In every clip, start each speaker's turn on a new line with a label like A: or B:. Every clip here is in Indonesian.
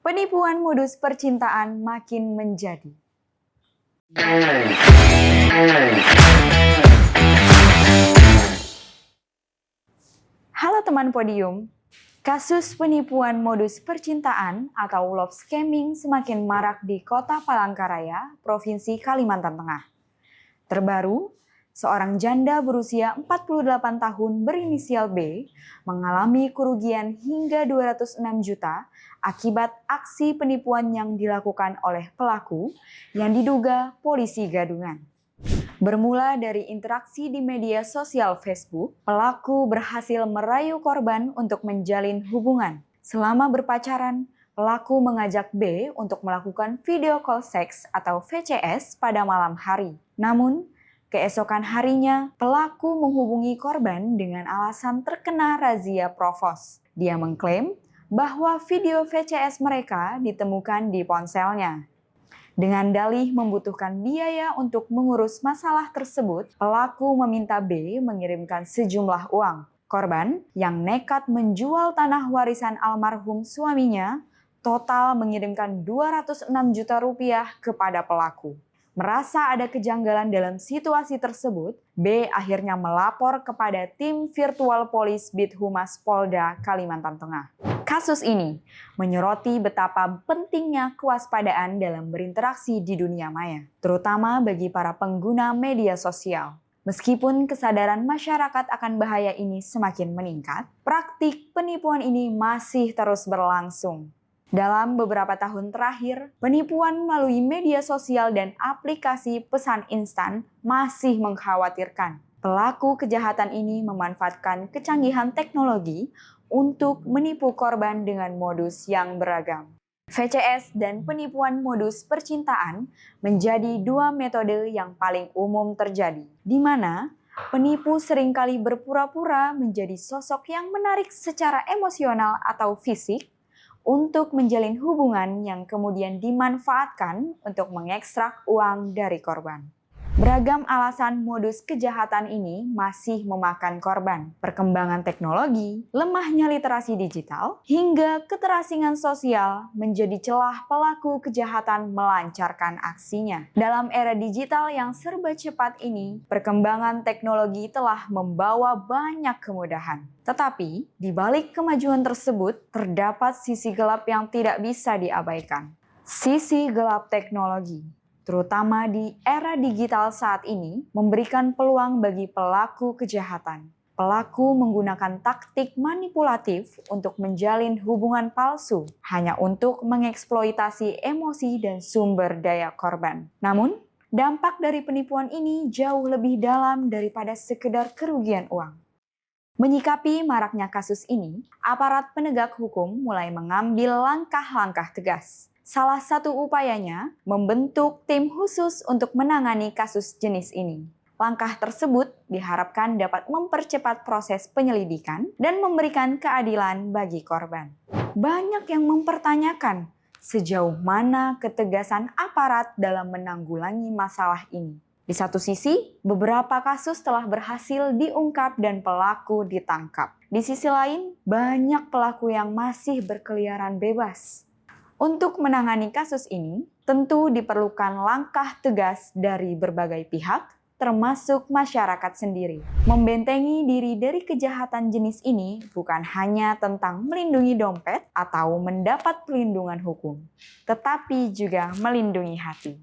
A: Penipuan modus percintaan makin menjadi. Halo teman podium, kasus penipuan modus percintaan atau love scamming semakin marak di Kota Palangkaraya, Provinsi Kalimantan Tengah. Terbaru, seorang janda berusia 48 tahun berinisial B mengalami kerugian hingga 206 juta akibat aksi penipuan yang dilakukan oleh pelaku yang diduga polisi gadungan. Bermula dari interaksi di media sosial Facebook, pelaku berhasil merayu korban untuk menjalin hubungan. Selama berpacaran, pelaku mengajak B untuk melakukan video call seks atau VCS pada malam hari. Namun, keesokan harinya, pelaku menghubungi korban dengan alasan terkena razia Provos. Dia mengklaim bahwa video VCS mereka ditemukan di ponselnya. Dengan dalih membutuhkan biaya untuk mengurus masalah tersebut, pelaku meminta B mengirimkan sejumlah uang. Korban yang nekat menjual tanah warisan almarhum suaminya, total mengirimkan 206 juta rupiah kepada pelaku. Merasa ada kejanggalan dalam situasi tersebut, B akhirnya melapor kepada tim virtual Polis Bithumas Polda Kalimantan Tengah. Kasus ini menyoroti betapa pentingnya kewaspadaan dalam berinteraksi di dunia maya, terutama bagi para pengguna media sosial. Meskipun kesadaran masyarakat akan bahaya ini semakin meningkat, praktik penipuan ini masih terus berlangsung. Dalam beberapa tahun terakhir, penipuan melalui media sosial dan aplikasi pesan instan masih mengkhawatirkan. Pelaku kejahatan ini memanfaatkan kecanggihan teknologi untuk menipu korban dengan modus yang beragam. VCS dan penipuan modus percintaan menjadi dua metode yang paling umum terjadi, di mana penipu seringkali berpura-pura menjadi sosok yang menarik secara emosional atau fisik untuk menjalin hubungan yang kemudian dimanfaatkan untuk mengekstrak uang dari korban. Beragam alasan modus kejahatan ini masih memakan korban. Perkembangan teknologi, lemahnya literasi digital, hingga keterasingan sosial menjadi celah pelaku kejahatan melancarkan aksinya. Dalam era digital yang serba cepat ini, perkembangan teknologi telah membawa banyak kemudahan. Tetapi, di balik kemajuan tersebut, terdapat sisi gelap yang tidak bisa diabaikan. Sisi gelap teknologi, terutama di era digital saat ini, memberikan peluang bagi pelaku kejahatan. Pelaku menggunakan taktik manipulatif untuk menjalin hubungan palsu, hanya untuk mengeksploitasi emosi dan sumber daya korban. Namun, dampak dari penipuan ini jauh lebih dalam daripada sekedar kerugian uang. Menyikapi maraknya kasus ini, aparat penegak hukum mulai mengambil langkah-langkah tegas. Salah satu upayanya membentuk tim khusus untuk menangani kasus jenis ini. Langkah tersebut diharapkan dapat mempercepat proses penyelidikan dan memberikan keadilan bagi korban. Banyak yang mempertanyakan sejauh mana ketegasan aparat dalam menanggulangi masalah ini. Di satu sisi, beberapa kasus telah berhasil diungkap dan pelaku ditangkap. Di sisi lain, banyak pelaku yang masih berkeliaran bebas. Untuk menangani kasus ini, tentu diperlukan langkah tegas dari berbagai pihak, termasuk masyarakat sendiri. Membentengi diri dari kejahatan jenis ini bukan hanya tentang melindungi dompet atau mendapat perlindungan hukum, tetapi juga melindungi hati.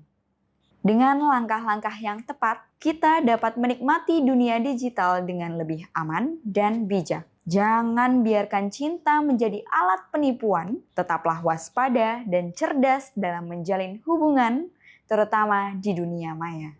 A: Dengan langkah-langkah yang tepat, kita dapat menikmati dunia digital dengan lebih aman dan bijak. Jangan biarkan cinta menjadi alat penipuan, tetaplah waspada dan cerdas dalam menjalin hubungan, terutama di dunia maya.